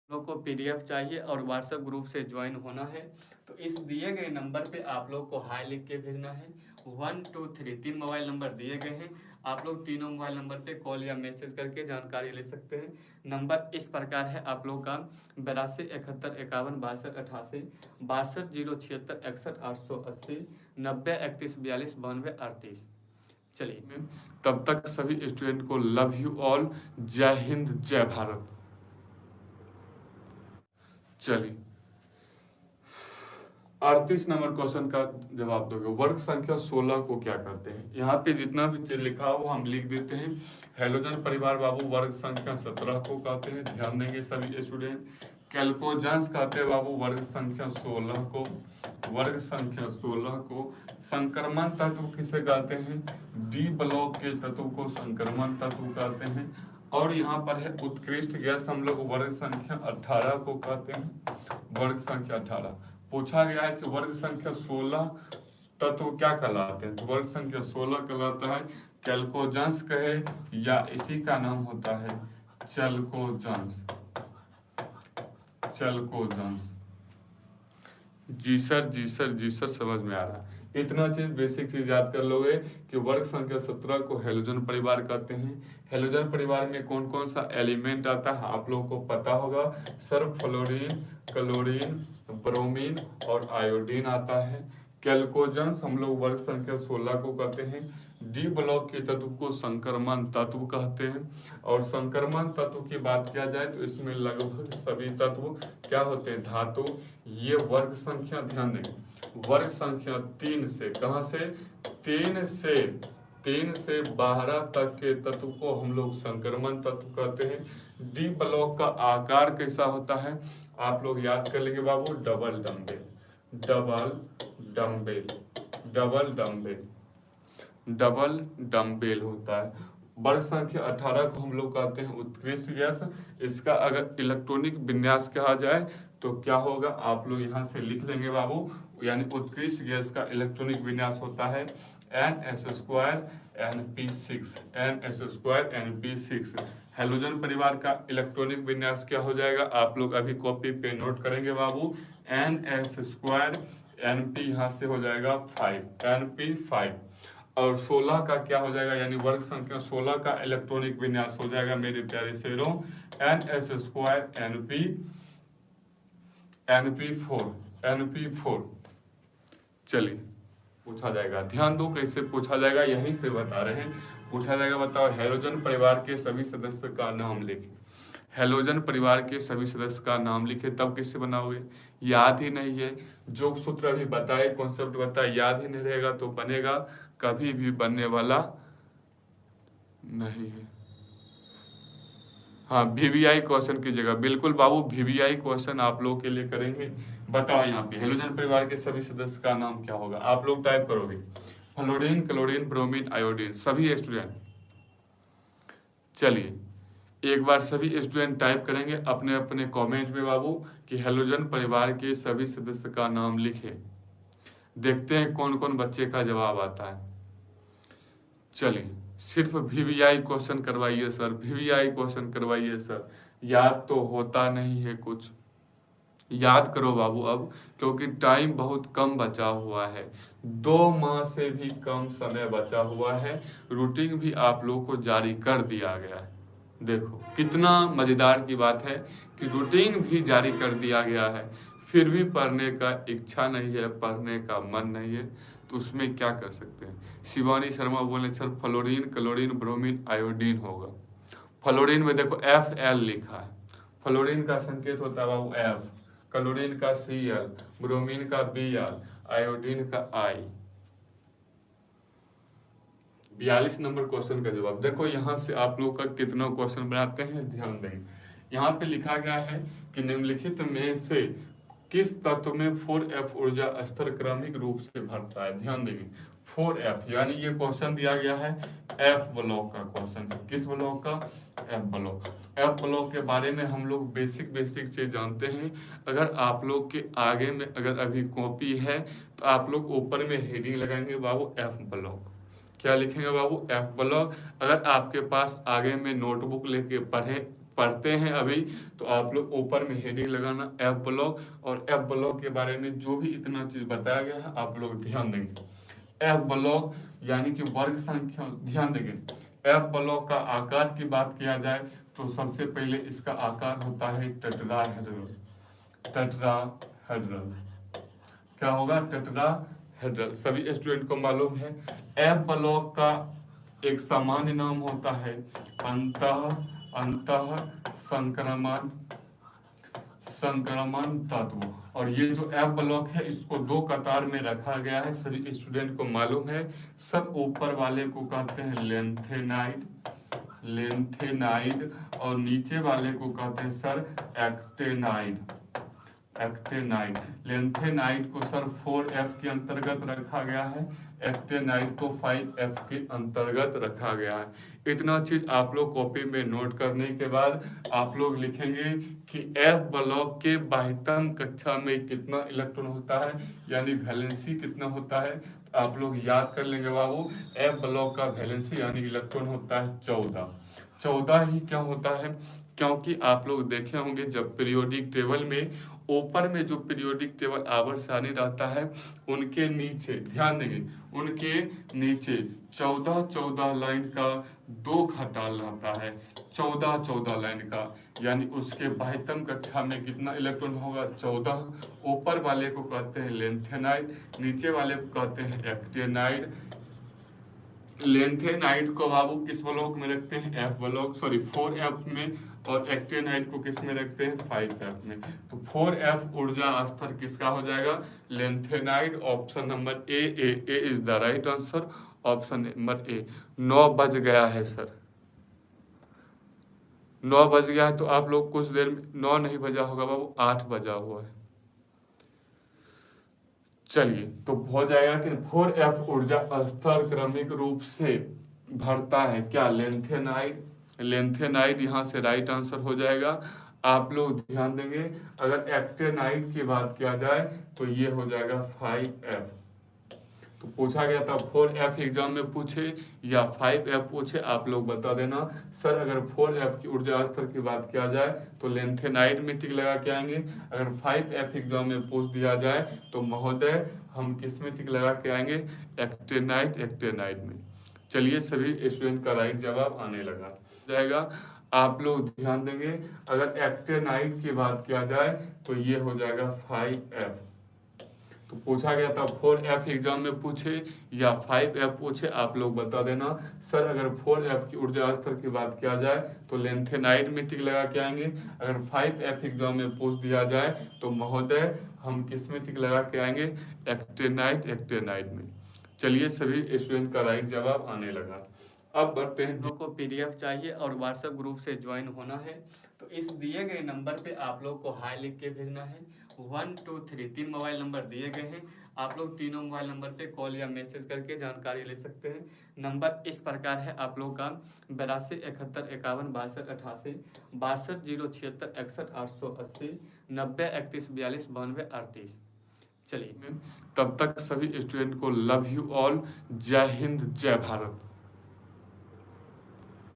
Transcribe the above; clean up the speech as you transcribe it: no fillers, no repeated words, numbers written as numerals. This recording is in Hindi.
लोग को पीडीएफ चाहिए और व्हाट्सएप ग्रुप से ज्वाइन होना है तो इस दिए गए नंबर पे आप लोग को हाई लिख के भेजना है। 1 2 3 3 मोबाइल नंबर दिए गए हैं। आप लोग तीनों मोबाइल नंबर पे कॉल या मैसेज करके जानकारी ले सकते हैं। नंबर इस प्रकार है आप लोग का 82 71 51 62 88 62 076 61 880 90 31 42 92 38। चलिए, तब तक सभी स्टूडेंट को लव यू ऑल। जय हिंद, जय भारत। चलिए, 38 नंबर क्वेश्चन का जवाब दोगे। वर्ग संख्या 16 को क्या कहते हैं? यहाँ पे जितना भी चीज लिखा हो हम लिख देते हैं। हेलोजन परिवार बाबू वर्ग संख्या 17 को कहते हैं, ध्यान देंगे सभी स्टूडेंट। कैल्कोजेंस कहते हैं बाबू वर्ग संख्या 16 को। वर्ग संख्या 16 को। संक्रमण तत्व किसे कहते हैं? डी ब्लॉक के तत्व को संक्रमण तत्व कहते हैं। और यहाँ पर है उत्कृष्ट गैस, हम लोग वर्ग संख्या 18 को कहते हैं। वर्ग संख्या 18 पूछा गया है कि वर्ग संख्या 16 तत्व क्या कहलाते हैं? तो वर्ग संख्या 16 कहलाता है कैल्कोजेंस कहे या इसी का नाम होता है चैल्कोजेंस। चैल्कोजेंस। जी सर, जी सर, जी सर, समझ में आ रहा है। इतना चीज बेसिक चीज याद कर लोगे कि वर्ग संख्या 17 को हेलोजन परिवार कहते हैं। हेलोजन परिवार में कौन कौन सा एलिमेंट आता है आप लोगों को पता होगा। सर फ्लोरीन, क्लोरीन, ब्रोमीन और आयोडीन आता है। कैल्कोजेंस हम लोग वर्ग संख्या 16 को कहते हैं। डी ब्लॉक के तत्व को संक्रमण तत्व कहते हैं। और संक्रमण तत्व की बात किया जाए तो इसमें लगभग सभी तत्व क्या होते हैं? धातु। ये वर्ग संख्या, ध्यान देंगे, वर्ग संख्या 3 से, कहां से? 3 से 12 तक के तत्व को हम लोग संक्रमण तत्व कहते हैं। डी ब्लॉक का आकार कैसा होता है आप लोग याद कर लेंगे बाबू। Double dumbbell, double dumbbell, double dumbbell, double dumbbell होता है। वर्ग संख्या 18 को हम लोग कहते हैं उत्कृष्ट गैस। इसका अगर इलेक्ट्रॉनिक विन्यास कहा जाए तो क्या होगा आप लोग यहाँ से लिख लेंगे बाबू। यानी उत्कृष्ट गैस का इलेक्ट्रॉनिक विन्यास होता है NS2 Np6, NS2 Np6। Halogen परिवार का इलेक्ट्रॉनिक विन्यास क्या हो जाएगा आप लोग अभी कॉपी पे नोट करेंगे बाबू। NS2 Np यहाँ से हो जाएगा 5, Np5। और 16 का क्या हो जाएगा, यानी वर्ग संख्या 16 का इलेक्ट्रॉनिक विन्यास हो जाएगा मेरे प्यारे शेरों NS2 Np4। चलिए, पूछा जाएगा, ध्यान दो कैसे पूछा जाएगा, यहीं से बता रहे हैं। पूछा जाएगा, बताओ हेलोजन परिवार के सभी सदस्य का नाम लिखें। हेलोजन परिवार के सभी सदस्य का नाम लिखे, तब किससे बनाओगे? याद ही नहीं है। जो सूत्र अभी बताए, कॉन्सेप्ट बताए, याद ही नहीं रहेगा तो बनेगा कभी भी बनने वाला नहीं है। हाँ, वीवीआई क्वेश्चन की जगह, बिल्कुल बाबू वीवीआई क्वेश्चन आप लोग के लिए करेंगे। बताओ यहाँ पे हेलोजन परिवार के सभी सदस्य का नाम क्या होगा? आप लोग टाइप करोगे फ्लोरीन, क्लोरीन, ब्रोमीन, आयोडीन, सभी स्टूडेंट। चलिए, एक बार सभी स्टूडेंट टाइप करेंगे अपने अपने कमेंट में बाबू कि हेलोजन परिवार के सभी सदस्य का नाम लिखे। देखते हैं कौन कौन बच्चे का जवाब आता है। चलिए, सिर्फ वीवीआई क्वेश्चन करवाइए सर, वीवीआई क्वेश्चन करवाइए सर। याद तो होता नहीं है कुछ। याद करो बाबू अब, क्योंकि टाइम बहुत कम बचा हुआ है। 2 माह से भी कम समय बचा हुआ है। रूटीन भी आप लोग को जारी कर दिया गया है। देखो कितना मजेदार की बात है कि रूटीन भी जारी कर दिया गया है, फिर भी पढ़ने का इच्छा नहीं है, पढ़ने का मन नहीं है, तो उसमें क्या कर सकते हैं। शिवानी शर्मा बोले sir fluorine, chlorine, bromine, iodine होगा। फ्लोरीन में देखो Fl लिखा है, फ्लोरीन का संकेत होता है बाबू F, क्लोरीन का Cl, ब्रोमीन का Br, आयोडीन का I। 42 नंबर क्वेश्चन का जवाब देखो। यहाँ से आप लोग का कितना क्वेश्चन बनाते हैं ध्यान दें। यहाँ पे लिखा गया है कि निम्नलिखित में से किस तत्व में 4F ऊर्जा स्तर क्रमिक रूप से भरता है? ध्यान देंगे 4F, यानी ये क्वेश्चन दिया गया है F ब्लॉक का क्वेश्चन है। किस ब्लॉक का? F block. F ब्लॉक के बारे में हम लोग बेसिक चीज जानते हैं। अगर आप लोग के आगे में अगर अभी कॉपी है तो आप लोग ऊपर में हेडिंग लगाएंगे बाबू F ब्लॉक। क्या लिखेंगे बाबू? F block. अगर आपके पास आगे में नोटबुक लेके पढ़ते हैं अभी, तो आप लोग ऊपर में हेडिंग लगाना एफ ब्लॉक, और एफ ब्लॉक के बारे में जो भी इतना चीज बताया गया है आप लोग ध्यान देंगे। एफ ब्लॉक यानी कि वर्ग संख्या, ध्यान देंगे। एफ ब्लॉक का आकार की बात किया जाए तो सबसे पहले इसका आकार होता है टेट्राहेड्रल। टेट्राहेड्रल क्या होगा? टेट्राहेड्रल। सभी स्टूडेंट को मालूम है। एफ ब्लॉक का एक सामान्य नाम होता है अंतः संक्रमण तत्व। और ये जो एफ ब्लॉक है इसको दो कतार में रखा गया है, सभी स्टूडेंट को मालूम है। सब ऊपर वाले को कहते हैं लेंथेनाइड और नीचे वाले को कहते हैं सर एक्टेनाइड। लेंथेनाइड को सर 4F के अंतर्गत रखा गया है, एक्टेनाइड को 5F के अंतर्गत रखा गया है। इतना चीज आप लोग कॉपी में नोट करने के बाद आप लोग लिखेंगे कि एफ ब्लॉक के बाह्यतम कक्षा में कितना इलेक्ट्रॉन होता है, यानी वैलेंसी कितना होता है। तो आप लोग याद कर लेंगे बाबू, एफ ब्लॉक का वैलेंसी यानी इलेक्ट्रॉन होता है 14 ही क्यों होता है? क्योंकि आप लोग देखे होंगे जब पीरियोडिक टेबल में ऊपर में जो पीरियोडिक टेबल आवर्त सारणी रहता है उनके नीचे, ध्यान देंगे, उनके नीचे 14 लाइन का 2 खटाल रहता है, 14 लाइन का, यानी उसके बाह्यतम कक्षा में कितना इलेक्ट्रॉन होगा? 14। ऊपर वाले को कहते हैं लेंथेनाइड, नीचे वाले को कहते हैं एक्टेनाइड। लेंथेनाइड को बाबू किस ब्लॉक में रखते हैं? एफ ब्लॉक, सॉरी 4F में, और एक्टेनाइड को किस में रखते हैं? 5F में। तो 4F ऊर्जा स्तर किसका हो जाएगा? Lanthanide. Option number A is the right answer, option number A. 9 बज गया है सर, 9 बज गया है, तो आप लोग कुछ देर में, 9 नहीं बजा होगा बाबू, 8 बजा हुआ है। चलिए, तो हो जाएगा कि 4F ऊर्जा स्तर क्रमिक रूप से भरता है क्या? लेंथेनाइड यहाँ से राइट आंसर हो जाएगा। आप लोग ध्यान देंगे, अगर एक्टेनाइड की बात किया जाए तो ये हो जाएगा 5F। तो पूछा गया था 4F एग्जाम में पूछे या 5F पूछे, आप लोग बता देना। सर अगर 4F की ऊर्जा स्तर की बात किया जाए तो लेंथेनाइड में टिक लगा के आएंगे, अगर 5F एग्जाम में पूछ दिया जाए तो महोदय हम किस में टिक लगा के आएंगे? एक्टेनाइड में। चलिए, सभी स्टूडेंट का राइट जवाब आने लगा जाएगा। आप लोग ध्यान देंगे, अगर एक्टेनाइड की बात किया जाए तो ये हो जाएगा 5F। तो पूछा गया था 4F एग्जाम में पूछे या 5F पूछे, आप लोग बता देना। सर अगर 4F की ऊर्जा स्तर की बात किया जाए तो लेंथेनाइड में टिक लगा के आएंगे, अगर 5F एग्जाम में पूछ दिया जाए तो महोदय हम किस में टिक लगा के आएंगे? एक्टेनाइड में। चलिए, सभी स्टूडेंट का राइट जवाब आने लगा। अब बढ़ते हैं, जो को PDF चाहिए और व्हाट्सएप ग्रुप से ज्वाइन होना है तो इस दिए गए नंबर पे आप लोग को हाई लिख के भेजना है। 1 2 3 3 मोबाइल नंबर दिए गए हैं, आप लोग तीनों मोबाइल नंबर पे कॉल या मैसेज करके जानकारी ले सकते हैं। नंबर इस प्रकार है आप लोग का 82 71 51 62 88, 62 076 61 880, 90 31 42 92 38। चलिए, तब तक सभी स्टूडेंट को लव यू ऑल। जय हिंद, जय भारत।